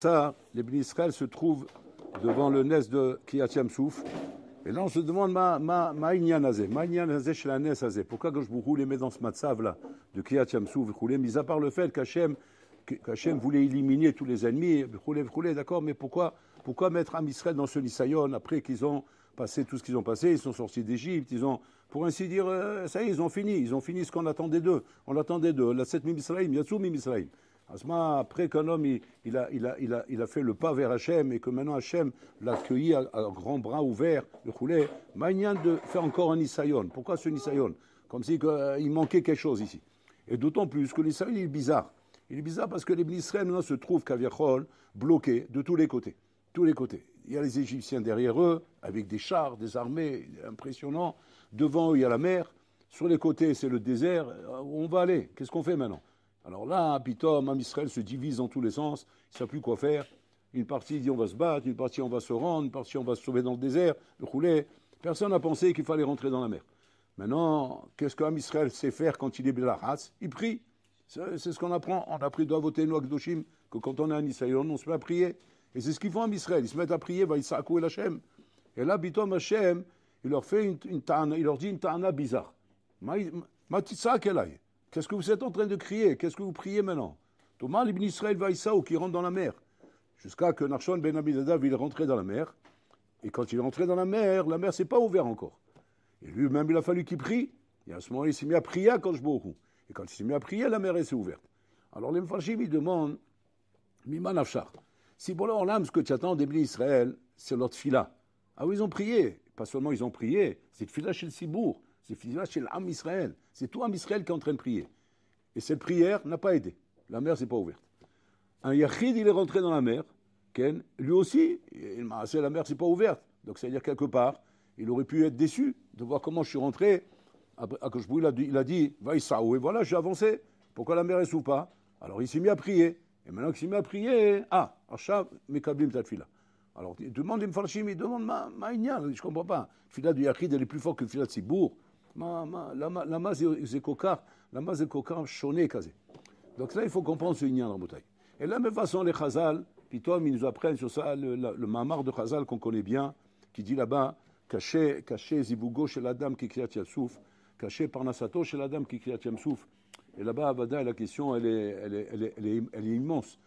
ça, les Bnei Israël se trouvent devant le Nes de Kriyat Yam-Souf. Et là, on se demande, ma inyan hazeh, chez la Nes hazeh. Pourquoi quand je vous les mets dans ce matzav-là, de Kriyat Yam-Souf, mis à part le fait qu'Hachem voulait éliminer tous les ennemis, d'accord, mais pourquoi mettre Am Israël dans ce Nisayon après qu'ils ont passé tout ce qu'ils ont passé, ils sont sortis d'Égypte, ils ont, pour ainsi dire, ça y est, ils ont fini ce qu'on attendait d'eux. On l'attendait d'eux, la 7 Mim Yatsou Mim Israël. Après qu'un homme il a fait le pas vers Hachem et que maintenant Hachem l'a accueilli à grands bras ouverts, le roulé, Magnan de faire encore un Nisayon. Pourquoi ce Nisayon? Comme si il manquait quelque chose ici. Et d'autant plus que le Nisayon il est bizarre. Il est bizarre parce que les Israël maintenant se trouvent Kaviachol bloqués de tous les côtés. Tous les côtés. Il y a les Égyptiens derrière eux, avec des chars, des armées impressionnants. Devant eux, il y a la mer. Sur les côtés, c'est le désert. Où on va aller? Qu'est-ce qu'on fait maintenant? Alors là, Pitom, Am Israël se divise dans tous les sens, il ne sait plus quoi faire. Une partie dit on va se battre, une partie on va se rendre, une partie on va se sauver dans le désert, le rouler. Personne n'a pensé qu'il fallait rentrer dans la mer. Maintenant, qu'est-ce qu'Am Israël sait faire quand il est Belahatz? Il prie. C'est ce qu'on apprend. On a appris doit voter nous Akdoshim, que quand on est un Israël, on se met à prier. Et c'est ce qu'ils font Am Israël. Ils se mettent à prier, va Yisrakou el Hashem. Et là, Pitom Hashem, il leur fait une ta'ana, il leur dit une ta'ana bizarre. Matitsa kelay. Qu'est-ce que vous êtes en train de crier? Qu'est-ce que vous priez maintenant? Thomas, l'Ibn Israël Vaïsaou qui rentre dans la mer. Jusqu'à que Nachshon ben Abinadab il est rentré dans la mer. Et quand il est rentré dans la mer s'est pas ouverte encore. Et lui-même, il a fallu qu'il prie. Et à ce moment-là, il s'est mis à prier à Koshbohu. Et quand il s'est mis à prier, la mer s'est ouverte. Alors les Mfarshim, ils demandent, Mima Nafshar. Si pour leur âme, ce que tu attends des Ibn Israël, c'est leur tfila. Ah oui, ils ont prié. Pas seulement ils ont prié, c'est tfila chez le Sibour. C'est tfila chez l'âme Israël. C'est tout Am Israël qui est en train de prier. Et cette prière n'a pas aidé. La mer s'est pas ouverte. Un Yachid, il est rentré dans la mer. Ken, lui aussi, la mer s'est pas ouverte. Donc, c'est-à-dire quelque part, il aurait pu être déçu de voir comment je suis rentré. Akoshbou, il a dit, Vaïsaou, et voilà, j'ai avancé. Pourquoi la mer ne s'ouvre pas? Alors, il s'est mis à prier. Et maintenant qu'il s'est mis à prier, Achav, Mekablim Tatfila. Alors, il demande les Mfarshim, il demande ma ignan, je ne comprends pas. Fila du Yachid, elle est plus forte que Fila de Sibour. Lama c'est kokar choné kazé. Donc là, il faut comprendre ce ignan dans bouteille. Et de la même façon, les Chazal, puis toi, ils nous apprennent sur ça, le mamar de Chazal qu'on connaît bien, qui dit là-bas, caché zibougo chez la dame qui kriyat Yam-Souf, caché parnasato chez la dame qui kriyat Yam-Souf. Et là-bas, Avada, la question, elle est immense.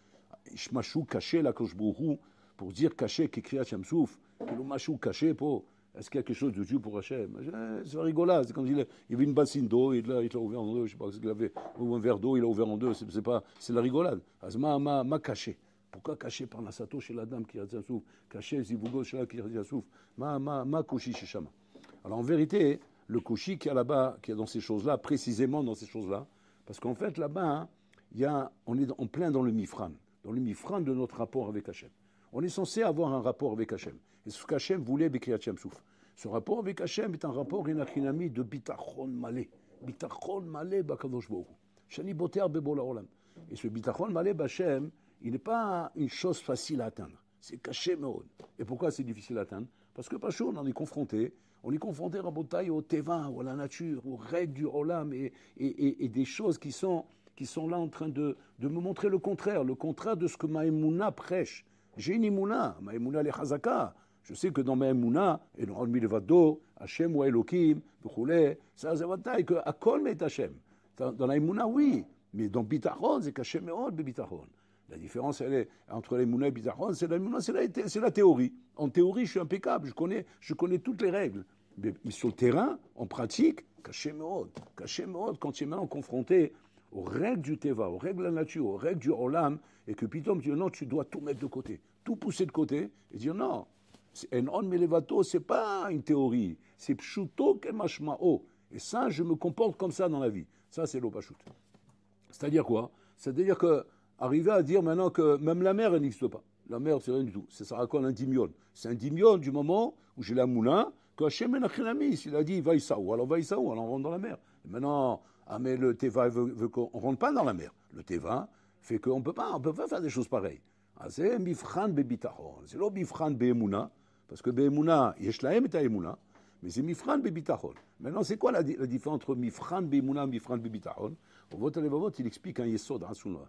Ishmachou caché la koshbourou, pour dire caché qui kriyat Yam-Souf, le machou caché pour. Est-ce qu'il y a quelque chose de Dieu pour Hachem? C'est rigolo. C'est comme il y avait une bassine d'eau, il l'a ouvert en deux, je ne sais pas ce qu'il avait, ou un verre d'eau, il l'a ouvert en deux, c'est la rigolade. Ma caché. Pourquoi caché par la sato chez la dame qui a Souf, caché Zibougo chez la qui a Souf, ma kouchi chez Shama. Alors en vérité, le kouchi qui est là-bas, qui est dans ces choses-là, précisément dans ces choses-là, parce qu'en fait là-bas, on est en plein dans le mifran de notre rapport avec Hachem. On est censé avoir un rapport avec Hachem. Et ce qu'Hachem voulait avec Kriyat Yam-Souf. Ce rapport avec Hachem est un rapport inachinami de bitachon malé. Bitachon malé bakadosh Baruch Hu. Shani boter bebola olam. Et ce bitachon malé b'Hachem, il n'est pas une chose facile à atteindre. C'est caché meod. Et pourquoi c'est difficile à atteindre? Parce que par jour, on est confronté à Botaï, au Teva, à la nature, aux règles du olam et des choses qui sont là en train de me montrer le contraire de ce que Maïmouna prêche. J'ai une Emouna, ma Emouna les Chazaka. Je sais que dans ma Emouna, et dans le Milvado, Hachem ou Elohim, ça c'est bataille que Akol met Hachem. Dans la Emouna, oui, mais dans Bitachon, c'est qu'Hachem est hors de Bitachon. La différence, elle est entre l'Emouna et Bitachon, c'est la théorie. En théorie, je suis impeccable, je connais toutes les règles. Mais sur le terrain, en pratique, Hachem est hors. Quand tu es maintenant confronté aux règles du Teva, aux règles de la nature, aux règles du Olam, et que Pitom dit non, tu dois tout mettre de côté, tout pousser de côté, et dire non, En Melevato, c'est pas une théorie, c'est Pshuto Kemashmao. Et ça, je me comporte comme ça dans la vie. Ça, c'est l'Opashut. C'est-à-dire quoi? C'est-à-dire que, arriver à dire maintenant que même la mer, elle n'existe pas. La mer, c'est rien du tout. Ça raconte un dimion. C'est un dimion du moment où j'ai la moulin, que Hachem Menachinamis, il a dit Vaïsaou, alors on rentre dans la mer. Et maintenant, mais le Teva veut qu'on ne rentre pas dans la mer. Le Teva fait qu'on ne peut pas faire des choses pareilles. C'est Mifran Bebitachon, c'est le Mifran Be'emuna, parce que Be'emuna, Yesh lahem et Emuna, Mais c'est mifran bebitachon. Maintenant, c'est quoi la différence entre mifran bemouna et mifran bebitachon? Au vote à l'évavote, il explique un yesod, un sunna.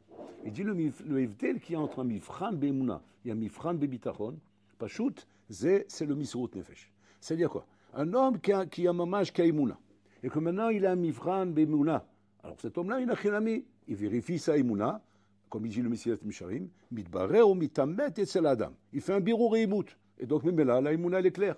Il dit le evdel qui est entre mifran bemouna et mifran bebitachon, pachout, c'est le misrut nefesh. C'est-à-dire quoi? Un homme qui a mamage kaimouna, et que maintenant il a un mifran bemouna. Alors cet homme-là, il a chinami, il vérifie sa imouna, comme il dit le Messias Misharim, mitbarer ou mitamet et c'est l'adam. Il fait un birour et imout. Et donc, même là, la imouna, elle est claire.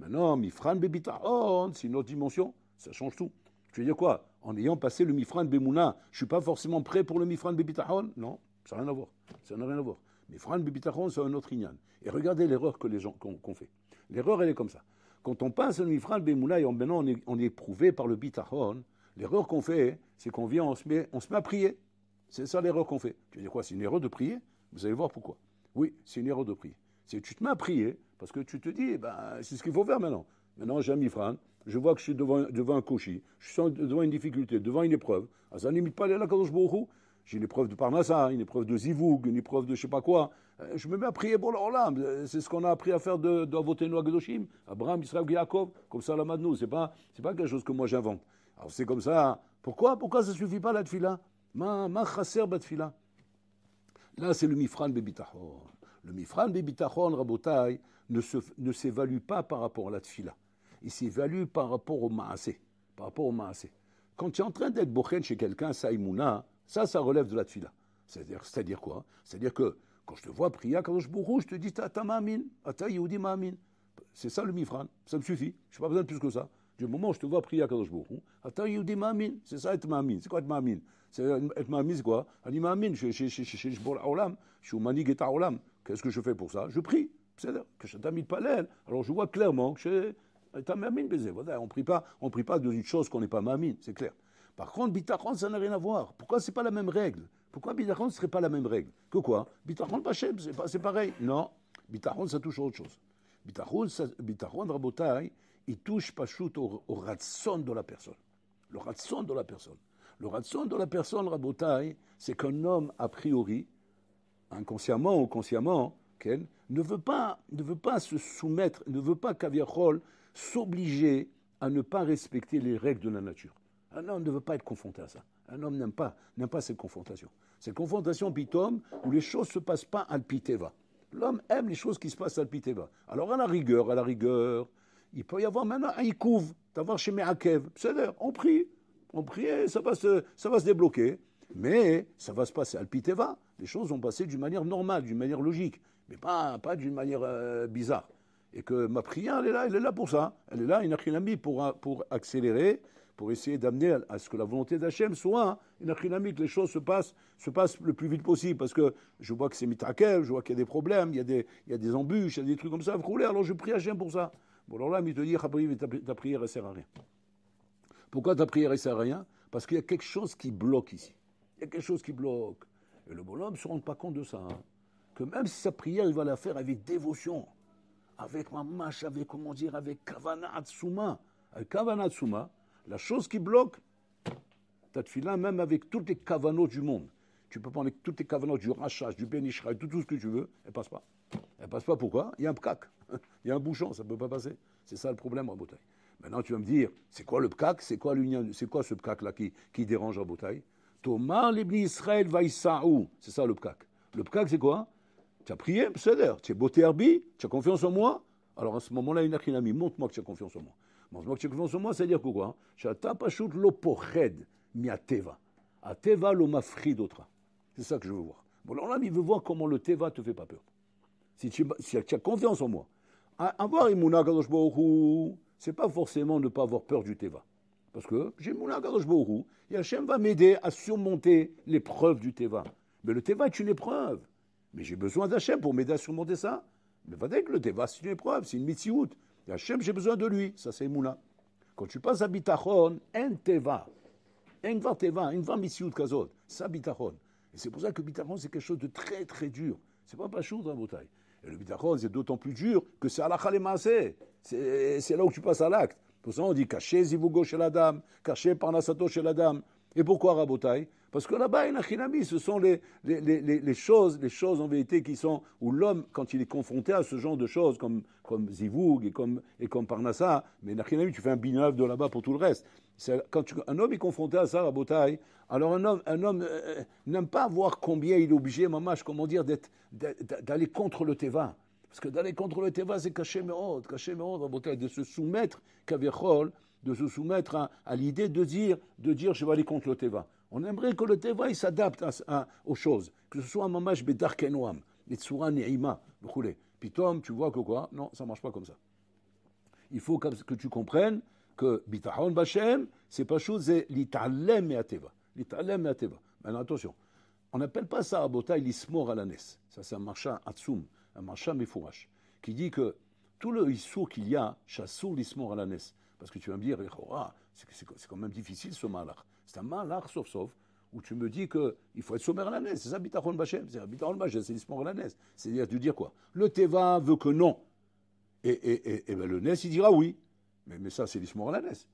Maintenant, mifran bebitachon, c'est une autre dimension, ça change tout. Tu veux dire quoi? En ayant passé le mifran bemouna, je ne suis pas forcément prêt pour le mifran bebitachon? Non, ça n'a rien à voir. Ça n'a rien à voir. Mifran bebitachon, c'est un autre inyan. Et regardez l'erreur que les gens qu'on fait. L'erreur, elle est comme ça. Quand on passe le mifran bemouna et maintenant on est éprouvé par le bitachon, l'erreur qu'on fait, c'est qu'on vient, on se met à prier. C'est ça l'erreur qu'on fait. Tu veux dire quoi? C'est une erreur de prier? Vous allez voir pourquoi. Oui, c'est une erreur de prier. C'est que tu te mets à prier parce que tu te dis, c'est ce qu'il faut faire maintenant. Maintenant, j'ai un mifran, je vois que je suis devant un koshi, je suis devant une difficulté, devant une épreuve. Ah, ça n'imite pas les Kadosh Baruch Hu. J'ai une épreuve de Parnassa, une épreuve de Zivoug, une épreuve de je sais pas quoi. Je me mets à prier pour l'Olam. C'est ce qu'on a appris à faire de Avotenu Agedoshim, Abraham, Israël, Yaakov, comme ça la Madnou. C'est pas quelque chose que moi j'invente. Alors c'est comme ça. Pourquoi ça ne suffit pas la tfila? Ma chasser batfila. Là, c'est le mifran bebitachon. Le mifran bebitachon, rabotai, ne s'évalue pas par rapport à la tfila. Il s'évalue par rapport au maasé. Quand tu es en train d'être bochen chez quelqu'un, saïmouna, ça relève de la tfila. C'est-à-dire quoi? C'est-à-dire que quand je te vois prier à Kadosh Baruch Hu, je te dis, ta ma'amin, ata yehudi ma'amin. C'est ça le mifran, ça me suffit. Je n'ai pas besoin de plus que ça. Du moment où je te vois prier à Kadosh Baruch Hu, ata yehudi ma'amin. C'est ça être ma'amin. C'est quoi être ma'amin? Être ma'amin, c'est quoi? Ani ma'amin, je suis olam, je suis au manig et olam. Qu'est-ce que je fais pour ça? Je prie. C'est-à-dire que je t'amine pas l'aile. Alors je vois clairement que je suis ma'amin baiser. Voilà, on prie pas d'une chose qu'on n'est pas ma'amin, c'est clair. Par contre, bitachon, ça n'a rien à voir. Pourquoi c'est pas la même règle? Pourquoi bitachon ne serait pas la même règle? Que quoi? Bitachon, Bachem, c'est pareil. Non, bitachon, ça touche à autre chose. Bitachon, rabotai, il touche pas chute au ratson de la personne. Le ratson de la personne. Le ratson de la personne, rabotai, c'est qu'un homme, a priori, inconsciemment ou consciemment, ne veut pas se soumettre, ne veut pas qu'Aviachol s'obliger à ne pas respecter les règles de la nature. Un homme ne veut pas être confronté à ça. Un homme n'aime pas cette confrontation. Cette confrontation pitom où les choses ne se passent pas al piteva. L'homme aime les choses qui se passent al piteva. Alors à la rigueur, il peut y avoir maintenant un ikouv, d'avoir chez Me'akev. C'est-à-dire, on prie, et ça va se débloquer. Mais ça va se passer al piteva. Les choses vont passer d'une manière normale, d'une manière logique, mais pas d'une manière bizarre. Et que ma prière, elle est là pour ça. Elle est là, une achinami pour accélérer, pour essayer d'amener à ce que la volonté d'Hachem soit une achinami, que les choses se passent le plus vite possible. Parce que je vois que c'est mitrakel, je vois qu'il y a des problèmes, il y a des embûches, il y a des trucs comme ça. Alors je prie Hachem pour ça. Bon, alors là, il te dit, ta prière, elle sert à rien. Pourquoi ta prière, elle sert à rien? Parce qu'il y a quelque chose qui bloque ici. Il y a quelque chose qui bloque. Et le bonhomme ne se rend pas compte de ça. Hein. Que même si sa prière, il va la faire avec dévotion, avec mamash, avec kavanat souma. Avec kavanat souma, la chose qui bloque, ta tefila, même avec toutes les kavanot du monde, tu peux prendre toutes les kavanot du rachach, du benishra, tout ce que tu veux, elle passe pas. Elle passe pas pourquoi? Il y a un pkak, il y a un bouchon, ça ne peut pas passer. C'est ça le problème, Rabotai. Maintenant, tu vas me dire, c'est quoi le pkak? C'est quoi ce pkak-là qui dérange Rabotai? Thomas, l'Ibni Israël, vaïsaou. C'est ça le pkak. Le pkak, c'est quoi? Tu as prié, c'est-à-dire, tu es beauté herbi, tu as confiance en moi. Alors à ce moment-là, une achinami, montre-moi que tu as confiance en moi. Montre-moi que tu as confiance en moi, c'est-à-dire que quoi? Shata pashut lo poched mi ateva. Ateva lo mafri d'autra. C'est ça que je veux voir. Bon, alors là, il veut voir comment le teva te fait pas peur. Si tu as confiance en moi. Avoir imuna kadosh baruch hu, c'est pas forcément ne pas avoir peur du teva. Parce que j'ai imuna kadosh baruch hu, et Hachem va m'aider à surmonter l'épreuve du teva. Mais le teva est une épreuve. Mais j'ai besoin d'Hachem pour m'aider à surmonter ça. Mais va dire que le teva, c'est une épreuve, c'est une mitziout. Et Hachem, j'ai besoin de lui. Ça, c'est Emouna. Quand tu passes à bitachon, un teva, un va teva, un va mitziout kazot, ça bitachon. Et c'est pour ça que bitachon, c'est quelque chose de très, très dur. C'est pas chou dans la bouteille. Et le bitachon, c'est d'autant plus dur que c'est halakha le maaseh. C'est là où tu passes à l'acte. Pour ça, on dit caché zivougo chez la dame, caché parnasato chez la dame. Et pourquoi Rabotai? Parce que là-bas, ce sont les choses en vérité qui sont, où l'homme, quand il est confronté à ce genre de choses, comme Zivoug et comme Parnassa, mais tu fais un binaire de là-bas pour tout le reste. Quand un homme est confronté à ça, à Botaï, alors un homme n'aime pas voir combien il est obligé, mamash, comment dire, d'aller contre le Teva. Parce que d'aller contre le Teva, c'est caché méod, de se soumettre, Kavichol, de se soumettre à l'idée de dire je vais aller contre le Teva. On aimerait que le Teva il s'adapte aux choses, que ce soit un mamash bedar kenoam, et tsura ne'ima, puis Tom, tu vois que quoi? Non, ça ne marche pas comme ça. Il faut que tu comprennes que bitachon b'Hashem, c'est pas chose, c'est l'it'alem me'ateva. L'it'alem me'ateva. Maintenant attention, on n'appelle pas ça à Botaï l'ismor à la nes. Ça c'est un marcha atzum, un marcha mefourash, qui dit que tout le issour qu'il y a, chassur l'ismor à la nes. Parce que tu vas me dire, c'est quand même difficile ce malach. C'est un malach sauf, où tu me dis qu'il faut être sommaire à la nes. C'est ça bitachon b'Hashem. C'est bitachon b'Hashem, c'est l'ismor à la nes. C'est-à-dire de dire quoi? Le Teva veut que non. Et ben le nes, il dira oui. Mais ça, c'est l'ismor à la nes.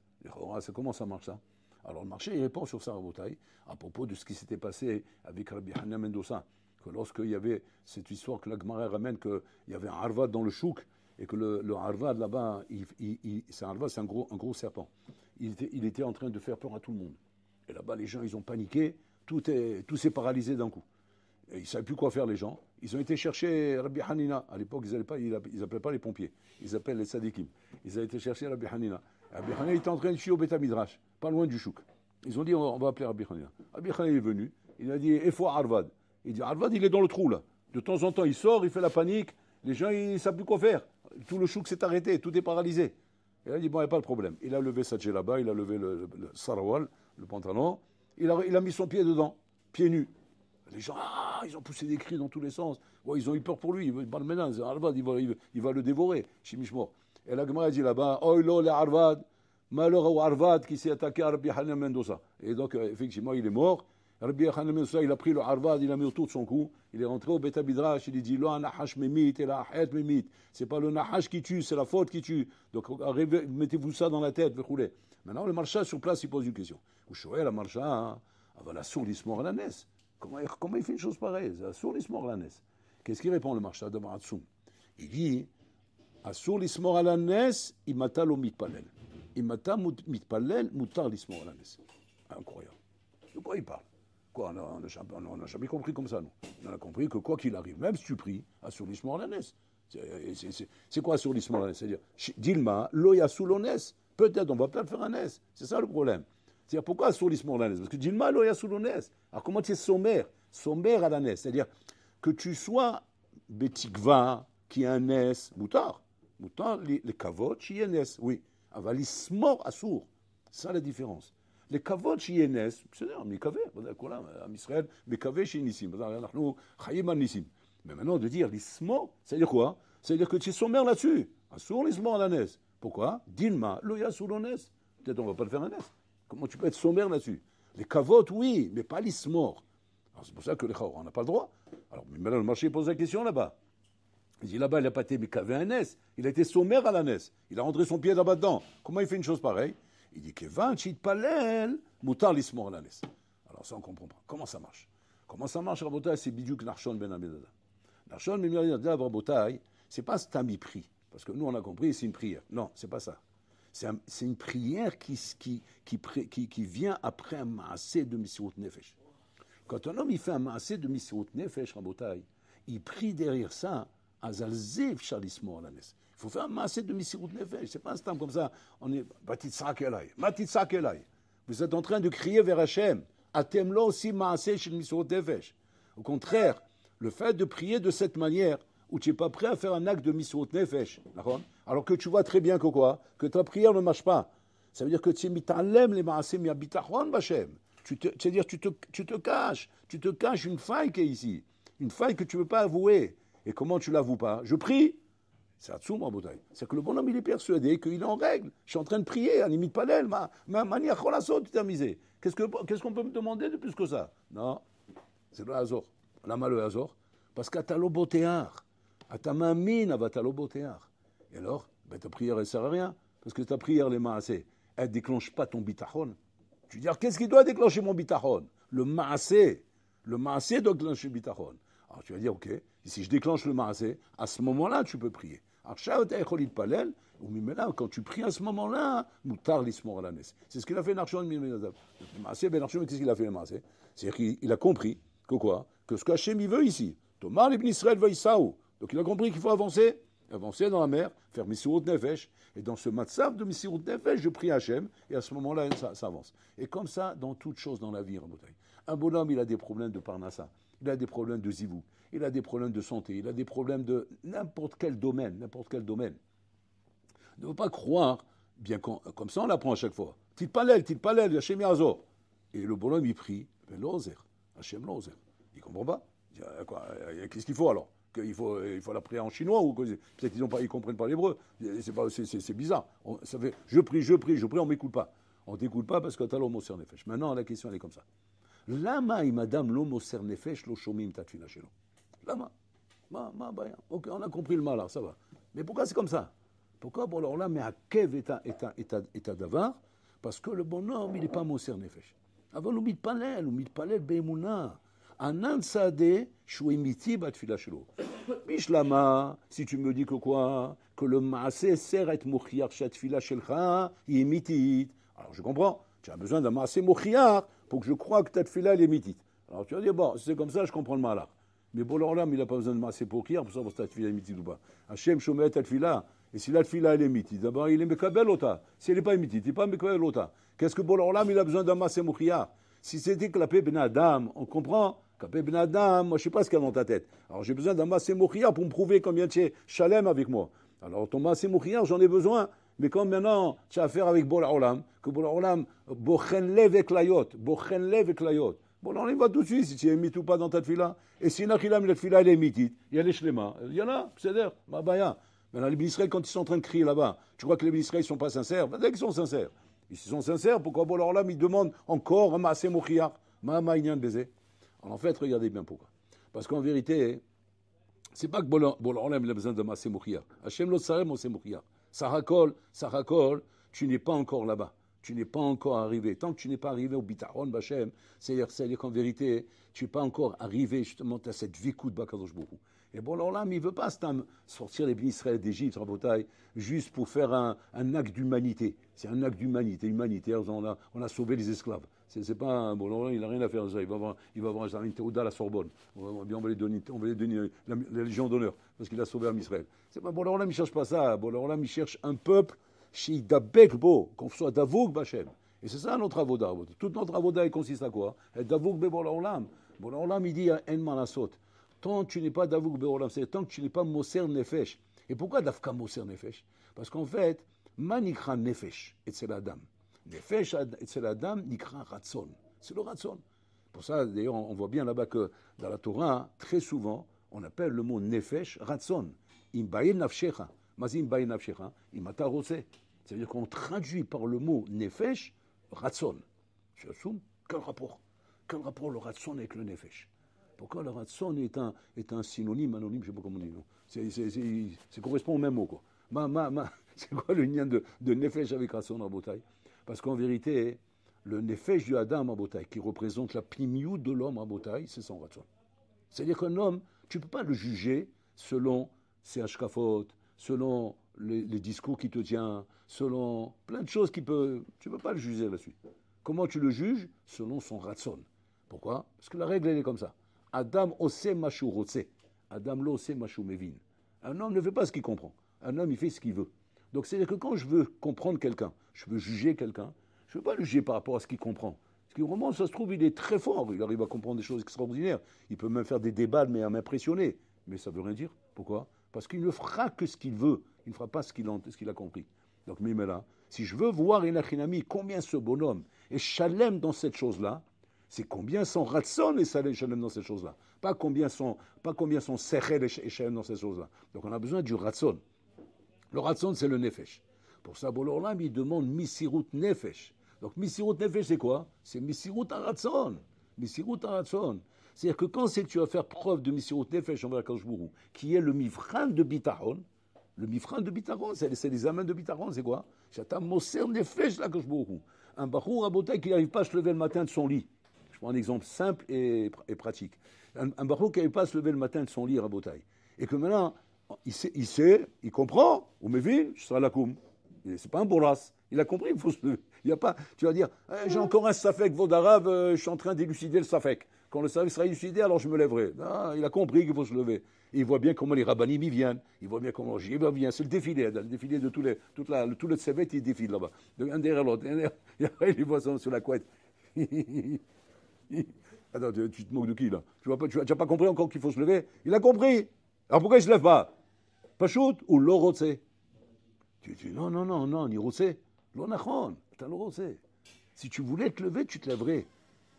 Comment ça marche ça? Alors le marché, il répond sur ça, Rabotai, à propos de ce qui s'était passé avec Rabbi Hanna Mendoza, que lorsqu'il y avait cette histoire que la Gemara ramène, qu'il y avait un harvad dans le chouk, et que le harvad là-bas, c'est un gros serpent. Il était en train de faire peur à tout le monde. Et là-bas, les gens, ils ont paniqué, tout s'est paralysé d'un coup. Et ils ne savaient plus quoi faire, les gens. Ils ont été chercher Rabbi Hanina. À l'époque, ils n'appelaient pas les pompiers. Ils appellent les sadikim. Ils ont été chercher Rabbi Hanina. Rabbi Hanina était en train de chier au Beth Midrash, pas loin du chouk. Ils ont dit, on va appeler Rabbi Hanina. Rabbi Hanina est venu. Il a dit, il faut Arvad. Il dit, Arvad, il est dans le trou, là. De temps en temps, il sort, il fait la panique. Les gens, ils ne savent plus quoi faire. Tout le chouk s'est arrêté, tout est paralysé. Et il a dit, bon, il n'y a pas de problème. Il a levé sa djellaba, il a levé le sarawal, le pantalon. Il a mis son pied dedans, pieds nus. Les gens, ils ont poussé des cris dans tous les sens. Ouais, ils ont eu peur pour lui. Il va le dévorer. Chimishmor. Et la Gemara dit là-bas, oh là, le Harvad, malheur au Harvad qui s'est attaqué à Rabbi Hanna Mendoza. Et donc, effectivement, il est mort. Rabbi Hanna Mendoza, il a pris le Harvad, il a mis autour de son cou. Il est rentré au Beth Midrash, il dit, là, nahash memit, et la hayat memit. C'est pas le nahash qui tue, c'est la faute qui tue. Donc, mettez-vous ça dans la tête, roulez. Maintenant, le marcha sur place, il pose une question. Vous savez, la marcha, la sourdissement à la nes. Comment il fait une chose pareille? Assur l'ismor la nes. Qu'est-ce qu'il répond le marcha de Baratsoum? Il dit Assur l'ismor à la nes, imata lo mitpalel. Imata mitpalel, mutar l'ismor à la nes. Incroyable. De quoi il parle? Quoi, on n'a jamais compris comme ça, non? On a compris que quoi qu'il arrive, même si tu pries, Assur l'ismor à la nes. C'est quoi Assur l'ismor à la nes? C'est-à-dire, Dilma, lo yassou lo nes. Peut-être, on va peut-être faire un nes. C'est ça le problème. C'est-à-dire, pourquoi sur l'ismor la nes? Parce que Dilma loya sous l'ones. Alors, comment tu es sommaire à la nes? C'est-à-dire que tu sois betikva, qui est un nes, moutar, les kavot, qui est nes, oui. Aval ismor assour. C'est ça la différence. Les kavot, qui est nes, c'est-à-dire, mikavé, en Israël, mikavé, chez Nissim. Mais maintenant, de dire l'ismor, c'est-à-dire quoi? C'est-à-dire que tu es sommaire là-dessus. Assour l'ismor la nes. Pourquoi? Dilma loya sous l'ones. Peut-être on ne va pas le faire un nes. Comment tu peux être sommaire là-dessus? Les cavotes, oui, mais pas l'ismor. Alors c'est pour ça que les chaos, on n'a pas le droit. Alors maintenant, le marché pose la question là-bas. Il dit là-bas, il n'a pas été mécavé un nes. Il a été sommaire à la nes. Il a rentré son pied là-bas dedans. Comment il fait une chose pareille? Il dit que vanchit palel, moutar l'ismor à la nes. Alors ça, on ne comprend pas. Comment ça marche? Comment ça marche, Rabotai? C'est Bidiouk Narshon Ben Amedada. Narshon Ben Amedada, Rabotai, c'est pas ce tamipri. Parce que nous, on a compris, c'est une prière. Non, c'est pas ça. C'est une prière qui vient après un maasé de Misirut Nefesh. Quand un homme il fait un maasé de Misirut Nefesh, Rabotai, il prie derrière ça, Azalzev Shalismo Alanes. Il faut faire un maasé de Misirut Nefesh. C'est pas un instant comme ça, on est Batitsak Elai. Vous êtes en train de crier vers Hachem. Atemlo aussi maasé chez Misirut Nefesh. Au contraire, le fait de prier de cette manière, où tu n'es pas prêt à faire un acte de Misirut Nefesh, alors que tu vois très bien que quoi? Que ta prière ne marche pas. Ça veut dire que tu es mitalem les maasé mi habitachon b'Hashem. C'est-à-dire tu te caches une faille qui est ici, une faille que tu ne veux pas avouer. Et comment tu ne l'avoues pas? Je prie. C'est Hatsoum, Rabotai. C'est que le bonhomme, il est persuadé qu'il est en règle. Je suis en train de prier, animit palel, ma manière cholasot, tu t'es misé. Qu'est-ce qu'on peut me demander de plus que ça? Non, c'est le hasard. Lama le hasard. Parce qu'à ta lobotéar, à ta mamine, à ta lobotéar. Et alors, ta prière, elle ne sert à rien. Parce que ta prière, les maasé, elle ne déclenche pas ton bitachon. Tu dis, qu'est-ce qui doit déclencher mon bitachon? le maasé déclenche le bitachon. Alors tu vas dire, ok, si je déclenche le maasé, à ce moment-là, tu peux prier. Alors, quand tu pries à ce moment-là, moutar l'ismor à la nesse. C'est ce qu'il a fait Narshon Minadav. Qu'est-ce qu'il a fait le maasé? C'est-à-dire qu'il a compris que quoi? Que ce qu'Hachem il veut ici. Thomas, l'Ibn Israël va Isaou. Donc il a compris qu'il faut avancer dans la mer, faire Messirut Nefesh. Et dans ce matzav de Messirut Nefesh, je prie Hachem, et à ce moment-là, ça avance. Et comme ça, dans toutes choses dans la vie, Rabotai. Un bonhomme, il a des problèmes de parnassa, il a des problèmes de zivou, il a des problèmes de santé, il a des problèmes de n'importe quel domaine. Ne faut pas croire, bien comme ça on l'apprend à chaque fois. Tilpalel, Hachem Yazor. Et le bonhomme, il prie, l'ozer, Hachem l'ozer. Il ne comprend pas. Qu'est-ce qu'il faut alors? Il faut la prier en chinois ou peut-être qu'ils ne comprennent pas l'hébreu. C'est bizarre. Je prie, on ne m'écoute pas. On ne t'écoute pas parce que tu as l'homo ser nefesh. Maintenant, la question elle est comme ça. Lama madame l'homo ser nefesh lo shomim tatfila shelo. Lama. Ok, on a compris le mal là, ça va. Mais pourquoi c'est comme ça? Pourquoi? Bon, alors là, mais à kev est à davar? Parce que le bonhomme, il n'est pas moser nefesh. Avant, l'oumid palel be'emunah. Anan Saadeh, Shouimiti, Batfila Shelo. Bishlama, si tu me dis que quoi? Que le Maasé sert à être Mochiar, Shatfila Shelcha, Yemitit. Alors je comprends, tu as besoin d'un Maasé Mochiar pour que je croie que ta Tfila est Mitit. Alors tu vas dire, bon, si c'est comme ça, je comprends le malheur. Mais bon, alors là, il n'a pas besoin de Maasé Mochiar pour savoir si ta Tfila est Mitit ou pas. Hachem Shomet ta Tfila. Et si la Tfila elle est Mitit, d'abord il est Mekabel Ota. Si elle n'est pas Mitit, il n'est pas Mekabel Ota. Qu'est-ce que bon, alors là, il a besoin d'un Maasé Mochiar? Si c'était que la paix Ben Adam, on comprend? Ben Adam, moi je ne sais pas ce qu'il y a dans ta tête. Alors j'ai besoin d'un Maasé Mochiar pour me prouver combien tu es Shalem avec moi. Alors ton Maasé Mochiar, j'en ai besoin. Mais comme maintenant tu as affaire avec Bol Olam, que Bol Olam, Bochen Lev et Klayot. Bon, on y va tout de suite si tu es mis ou pas dans ta tefila. Et si Nachilam, la tefila, elle est mitit, il y a les shlema. Il y en a, c'est-à-dire, ma baya. Maintenant les Israël, quand ils sont en train de crier là-bas, tu crois que les Israël ne sont pas sincères? Dès qu'ils sont sincères. Ils sont sincères, pourquoi Bol Olam, ils demandent encore un Maasé Mochiar? Ma Inyan baiser. En fait, regardez bien pourquoi. Parce qu'en vérité, c'est pas que Bol Olam a besoin de Maasé Mochiar. Hachem lo tsarem Maasé Mochiar. Sarakol, tu n'es pas encore là-bas. Tu n'es pas encore arrivé. Tant que tu n'es pas arrivé au Bitachon Bachem, c'est-à-dire qu'en vérité, tu n'es pas encore arrivé justement à cette vikout Bakadosh Borou. Et Bol Olam, il ne veut pas sortir les Israël d'Égypte, Rabotai, juste pour faire un acte d'humanité. C'est un acte d'humanité, humanitaire. On a sauvé les esclaves. C'est pas un bon, il n'a rien à faire de ça. Il va avoir un Théoda à la Sorbonne. On va lui donner la Légion d'honneur parce qu'il a sauvé Israël. C'est pas bon, il ne cherche pas ça. Bon, il cherche un peuple chez Dabek Bo, qu'on soit Davouk Bachem. Et c'est ça notre avoda. Toute notre avoda consiste à quoi? Davouk Be Bolaolam. Bolaolam, il dit à En Manasot. Tant que tu n'es pas Davouk Be Olam, c'est tant que tu n'es pas Moser Nefesh. Et pourquoi Dafka Moser Nefesh? Parce qu'en fait, Manikra Nefesh, et c'est la dame. Nefesh, c'est la dame, Nikra Ratson. C'est le Ratson. Pour ça, d'ailleurs, on voit bien là-bas que dans la Torah, très souvent, on appelle le mot Nefesh Ratson. Imbaye Nafshecha. Mazim Baye Nafshecha. Imata Rose. C'est-à-dire qu'on traduit par le mot Nefesh Ratson. Je assume, quel rapport le Ratson avec le Nefesh? Pourquoi le Ratson est un synonyme, anonyme, je ne sais pas comment on dit. Non. Ça correspond au même mot, quoi. C'est quoi le lien de Nefesh avec Ratson en Botaï? Parce qu'en vérité, le Nefesh du Adam en Botaï, qui représente la pnimiut de l'homme en Botaï, c'est son Ratson. C'est-à-dire qu'un homme, tu ne peux pas le juger selon ses hashkafot, selon les discours qu'il te tient, selon plein de choses tu ne peux pas le juger là-dessus. Comment tu le juges? Selon son Ratson. Pourquoi? Parce que la règle, elle est comme ça. Adam ose mashu rotse. Adam lo ose mashu mevin. Un homme ne fait pas ce qu'il comprend. Un homme, il fait ce qu'il veut. Donc, c'est-à-dire que quand je veux comprendre quelqu'un, je veux juger quelqu'un, je ne veux pas le juger par rapport à ce qu'il comprend. Parce que vraiment, ça se trouve, il est très fort. Il arrive à comprendre des choses extraordinaires. Il peut même faire des débats, mais à m'impressionner. Mais ça ne veut rien dire. Pourquoi? Parce qu'il ne fera que ce qu'il veut. Il ne fera pas ce qu'il a compris. Donc, Mimela, si je veux voir Enachinami, combien ce bonhomme est chalem dans cette chose-là, c'est combien son ratson est chalem dans cette chose-là. Pas combien son sechel est chalem dans cette chose-là. Donc, on a besoin du ratson. Le ratson, c'est le nefesh. Pour ça, Bololam, il demande misirut nefesh. Donc, misirut nefesh, c'est quoi? C'est misirut aratson. Misirut aratson. C'est-à-dire que quand c'est que tu vas faire preuve de misirut nefesh envers Akadosh Borou, qui est le mifran de bitachon, le mifran de bitachon, c'est les amens de bitachon, c'est quoi? C'est un moser nefesh l'Akadosh Borou. Un bachour rabotai qui n'arrive pas à se lever le matin de son lit. Je prends un exemple simple et pratique. Un barreau qui n'avait pas à se lever le matin de son lit à Rabotaï. Et que maintenant, il comprend, ou Mévin, je serai à la coum. C'est pas un bourras. Il a compris, il faut se lever. Il y a pas, tu vas dire, j'ai encore un safek vaudarabe, je suis en train d'élucider le safek. Quand le safek sera élucidé, alors je me lèverai. Non, il a compris qu'il faut se lever. Et il voit bien comment les rabbinim y viennent. Il voit bien comment j'y viens. C'est le défilé de tout le tsevet, il défile là-bas. Un derrière l'autre. Et après, il voit ça sur la couette. Attends, tu te moques de qui là? Tu n'as pas compris encore qu'il faut se lever? Il a compris. Alors pourquoi il ne se lève pas? Pachout ou l'orotse? Tu dis non, ni rotse. L'onachon, t'as l'orotse. Si tu voulais te lever, tu te lèverais.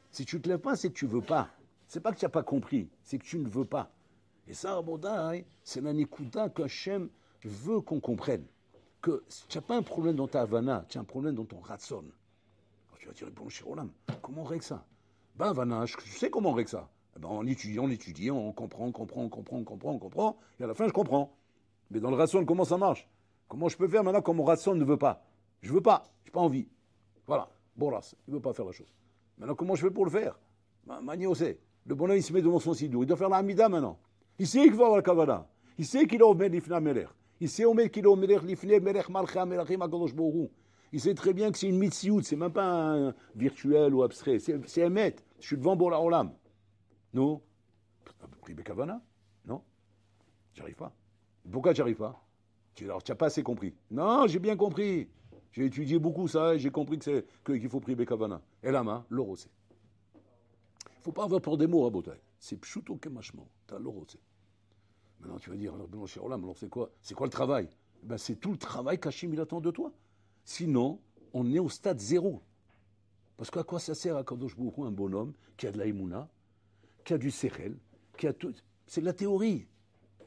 Si tu ne te lèves pas, c'est que tu ne veux pas. C'est pas que tu n'as pas compris, c'est que tu ne veux pas. Et ça, Rabotai, c'est la nikuda qu'Hachem veut qu'on comprenne. Que tu n'as pas un problème dans ta havana, tu as un problème dans ton ratson. Alors tu vas dire, bon, cher Olam, comment on règle ça? Ben, havana, je sais comment on règle ça. Eh ben, on étudie, on comprend, et à la fin, je comprends. Mais dans le ratson, comment ça marche? Comment je peux faire maintenant quand mon ratson ne veut pas? Je veux pas, j'ai pas envie. Voilà, bon là, il ne veut pas faire la chose. Maintenant, comment je fais pour le faire? Mani Osé. Le bonhomme, il se met devant son sidour. Il doit faire la Hamida maintenant. Il sait qu'il va avoir la Kavana. Il sait qu'il est au Lifna Melech. Il sait qu'il est au Melech Lifne Melech Malcha Melachim Akadosh Borou. Il sait très bien que c'est une mitziout. C'est même pas un virtuel ou abstrait. C'est un maître. Je suis devant Bola Olam. Non? Privé Kavana? Non? J'arrive pas. Pourquoi j'arrive pas? Alors, tu n'as pas assez compris. Non, j'ai bien compris. J'ai étudié beaucoup ça et j'ai compris qu'il faut prier Kavana. Et la main, l'orosé. Il ne faut pas avoir peur des mots à Botaï. C'est pshuto kemashmo. Tu as l'orosé. Maintenant, tu vas dire, alors c'est quoi? C'est quoi le travail? Ben, c'est tout le travail qu'Hachem il attend de toi. Sinon, on est au stade zéro. Parce qu'à quoi ça sert à Kadosh Baruch Hu, un bonhomme qui a de la Emouna, qui a du sechel, qui a tout. C'est de la théorie.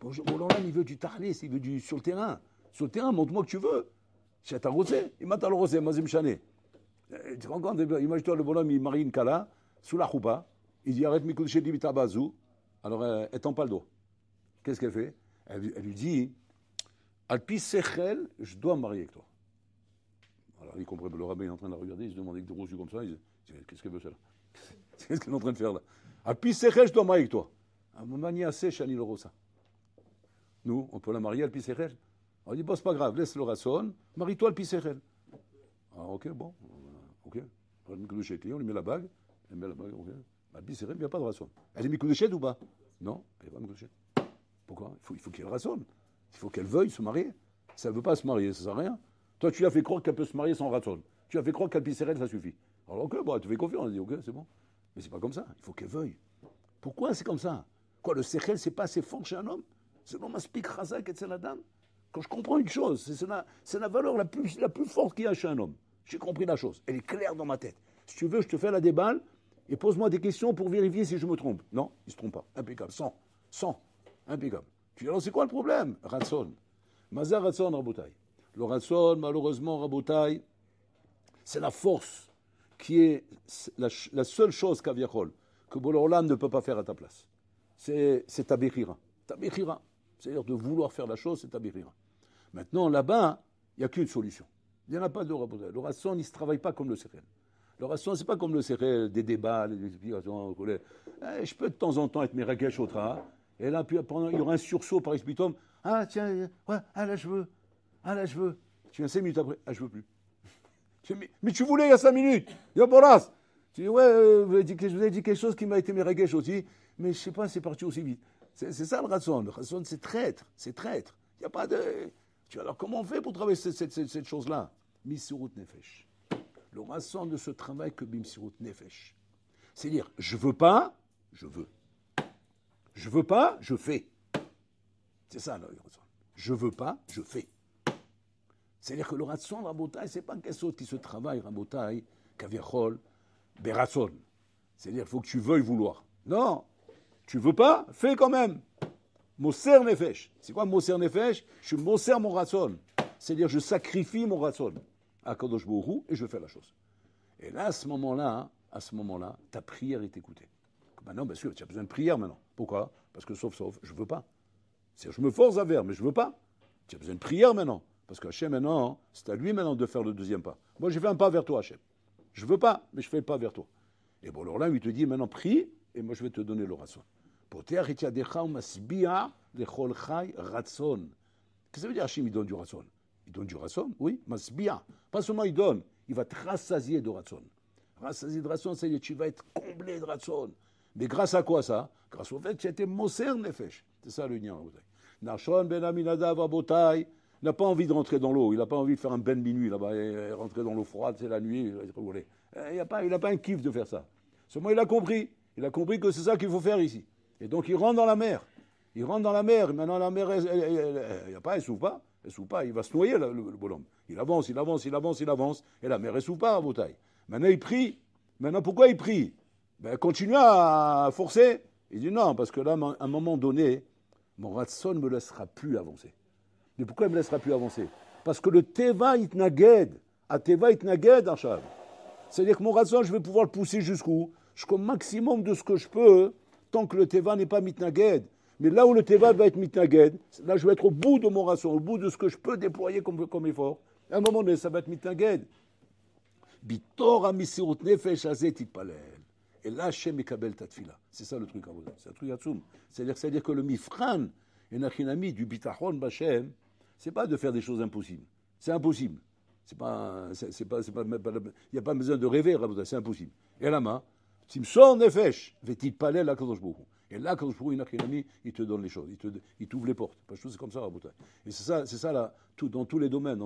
Bon, il veut du tarlis, il veut du sur le terrain. Sur le terrain, montre-moi que tu veux. C'est un rosé, il m'a le rosé, mazim chané. Tu te rends compte, imagine-toi le bonhomme, il marie une kala, sous la choupa, il dit arrête Mikou Shedi Bitabazou, alors elle tend pas le dos. Qu'est-ce qu'elle fait? Elle lui dit Alpi Sechel, je dois me marier avec toi. Alors il comprend, le rabbin est en train de la regarder, il se demande avec des gros yeux comme ça, il dit qu'est-ce qu'elle veut celle-là? Qu'est-ce qu'elle est en train de faire là? Alpi Sechel, je dois me marier avec toi. À mon manière, c'est Chani le Rosa. Nous, on peut la marier Alpi Sechel. On dit, bon, c'est pas grave, laisse le rasson, marie-toi le pisserel. Ah, ok, bon, ok. On lui met la bague, elle met la bague, ok. Le pisserel, il n'y a pas de rasson. Elle est mikoudéchette ou pas? Non, elle n'est pas mikoudéchette. Pourquoi? Il faut qu'elle rasson. Il faut qu'elle veuille se marier. Si elle ne veut pas se marier, ça ne sert à rien. Toi, tu lui as fait croire qu'elle peut se marier sans rasson. Tu lui as fait croire qu'elle pisserel, ça suffit. Alors, ok, bon, tu fais confiance, on dit, ok, c'est bon. Mais c'est pas comme ça, il faut qu'elle veuille. Pourquoi c'est comme ça? Quoi, le sechel, c'est pas assez fort chez un homme? C'est l'homme aspic razak et c'est la dame? Quand je comprends une chose, c'est la valeur la plus forte qu'il y a chez un homme. J'ai compris la chose. Elle est claire dans ma tête. Si tu veux, je te fais la déballe et pose-moi des questions pour vérifier si je me trompe. Non, il ne se trompe pas. Impeccable. 100. Impeccable. Tu dis alors, c'est quoi le problème? Ratson. Mazar Ratson, Rabotai. Le Ratson, malheureusement, Rabotai, c'est la force qui est la seule chose qu'Aviachol, que Bololam ne peut pas faire à ta place. C'est ta Bechira. Ta Bechira. C'est-à-dire de vouloir faire la chose, c'est ta Bechira. Maintenant, là-bas, il n'y a qu'une solution. Il n'y en a pas de Rabotai. Le Ratson, il ne se travaille pas comme le Sechel. Le Ratson, ce n'est pas comme le Sechel, des débats, des explications. Je peux de temps en temps être Meragesh au Tra, et là, puis, pendant, il y aura un sursaut par expitum. Ah, tiens, ouais, ah là, je veux. Ah là, je veux. Tu viens 5 minutes après. Ah, je veux plus. Mais tu voulais il y a 5 minutes. Il y a Boras. Tu dis, ouais, je vous ai dit quelque chose qui m'a été Meragesh aussi, mais je ne sais pas, c'est parti aussi vite. C'est ça le Ratson. Le Ratson, c'est traître. C'est traître. Il n'y a pas de. Alors, comment on fait pour travailler cette chose-là? Misirut Nefesh. Le Ratson ne se travaille que Bimsirut Nefesh. C'est-à-dire, je veux pas, je veux. Je veux pas, je fais. C'est ça, le Ratson. Je veux pas, je fais. C'est-à-dire que le Ratson, Rabotai, c'est pas quelque chose qui se travaille, Rabotai, Kaviachol, Beratson. C'est-à-dire, il faut que tu veuilles vouloir. Non, tu veux pas, fais quand même. Moser Nefesh. C'est quoi Moser Nefesh? Je Moser mon Ratson. C'est-à-dire, je sacrifie mon Ratson à Kadosh Baruch Hu et je fais la chose. Et là, à ce moment-là, ta prière est écoutée. Maintenant, bien sûr, tu as besoin de prière maintenant. Pourquoi? Parce que sauf, je ne veux pas. C'est-à-dire, je me force à faire, mais je ne veux pas. Tu as besoin de prière maintenant. Parce qu'Hachem, maintenant, c'est à lui maintenant de faire le deuxième pas. Moi, j'ai fait un pas vers toi, Hachem. Je ne veux pas, mais je fais le pas vers toi. Et bon, alors là, il te dit, maintenant prie, et moi je vais te donner le ratson. Qu'est-ce que ça veut dire, Hachim, il donne du ratson? Il donne du ratson, oui, masbia. Pas seulement il donne, il va te rassasier de ratson. Rassasier de ratson, c'est-à-dire que tu vas être comblé de ratson. Mais grâce à quoi ça? Grâce au fait que tu as été moser nefesh. C'est ça le lien. Nachon ben Aminadav Abotai n'a pas envie de rentrer dans l'eau, il n'a pas envie de faire un bain de minuit là-bas, et rentrer dans l'eau froide, c'est la nuit, il va être roulé. Il n'a pas un kiff de faire ça. Seulement il a compris que c'est ça qu'il faut faire ici. Et donc il rentre dans la mer. Il rentre dans la mer, et maintenant la mer, elle souffle pas, il va se noyer le bonhomme. Il avance, et la mer elle souffle pas à Abotai. Maintenant il prie. Maintenant pourquoi il prie? Ben, continue à forcer. Il dit non, parce que là, à un moment donné, mon ratson ne me laissera plus avancer. Mais pourquoi il ne me laissera plus avancer? Parce que le teva itnaged, à teva itnaged, Achav. C'est-à-dire que mon ratson, je vais pouvoir le pousser jusqu'où? Jusqu'au maximum de ce que je peux, tant que le teva n'est pas mitnaged. Mais là où le teva va être mitnaged, là je vais être au bout de mon ratson, au bout de ce que je peux déployer comme effort. À un moment donné, ça va être mitnaged. Bitor amisirut nefesh azet itpalel. Et là, Hachem ekabel ta tfila. C'est ça le truc, c'est un truc atzoum. C'est-à-dire que le mifran, et nachinami, du bitachon b'Hachem, c'est pas de faire des choses impossibles. C'est impossible. Il n'y a pas besoin de rêver, c'est impossible. Et là, Timsor nefesh, vetit palel la kadosh bohu. Et là, kadosh bohu, nachinami, il te donne les choses, il t'ouvre les portes. Parce que c'est comme ça, Rabotai. Et c'est ça là, dans tous les domaines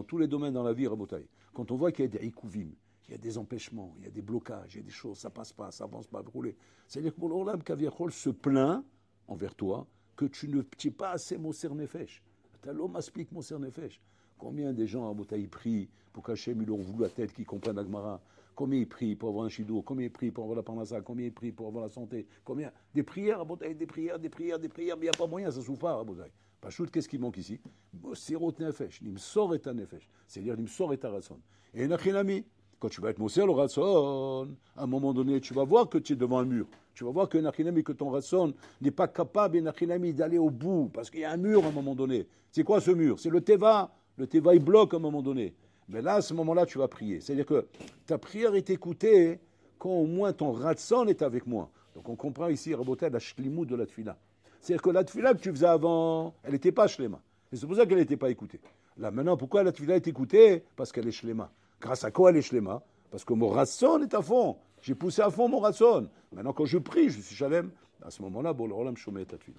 dans la vie, Rabotai. Quand on voit qu'il y a des ikouvim, il y a des empêchements, il y a des blocages, il y a des choses, ça passe pas, ça avance pas, brûlé. C'est-à-dire que pour l'Olam Kaviachol se plaint envers toi que tu ne es pas assez Moser Nefesh. T'as l'homme aspique Moser Nefesh. Combien des gens à Botaï prient pour qu'Hachem ils ont voulu la tête, qu'ils comprennent l'Agmara? Combien ils prient pour avoir un chidour? Combien ils prient pour avoir la parnassa? Combien ils prient pour avoir la santé? Combien? Des prières à Botaï, des prières, mais il n'y a pas moyen, ça ne souffre pas à Botaï. Pachout, qu'est-ce qui manque ici? Sirot Nefesh, Nimsor et Nefesh. C'est-à-dire Nimsor et Ratson. Et Nachinami. Quand tu vas être Moser le ratson, à un moment donné, tu vas voir que tu es devant un mur. Tu vas voir que Nachinami, que ton ratson n'est pas capable, Nachinami, d'aller au bout, parce qu'il y a un mur à un moment donné. C'est quoi ce mur? C'est le teva. Le teva, il bloque à un moment donné. Mais là, à ce moment-là, tu vas prier. C'est-à-dire que ta prière est écoutée quand au moins ton ratson est avec moi. Donc on comprend ici, Rabotai, la shlimut de la tfila. C'est-à-dire que la tfila que tu faisais avant, elle n'était pas shlema. Et c'est pour ça qu'elle n'était pas écoutée. Là, maintenant, pourquoi la tfila est écoutée? Parce qu'elle est shlema. Grâce à quoi elle est shlema? Parce que mon ratson est à fond. J'ai poussé à fond mon ratson. Maintenant, quand je prie, je suis shalem. À ce moment-là, bon, le rolam shomet ta tfila.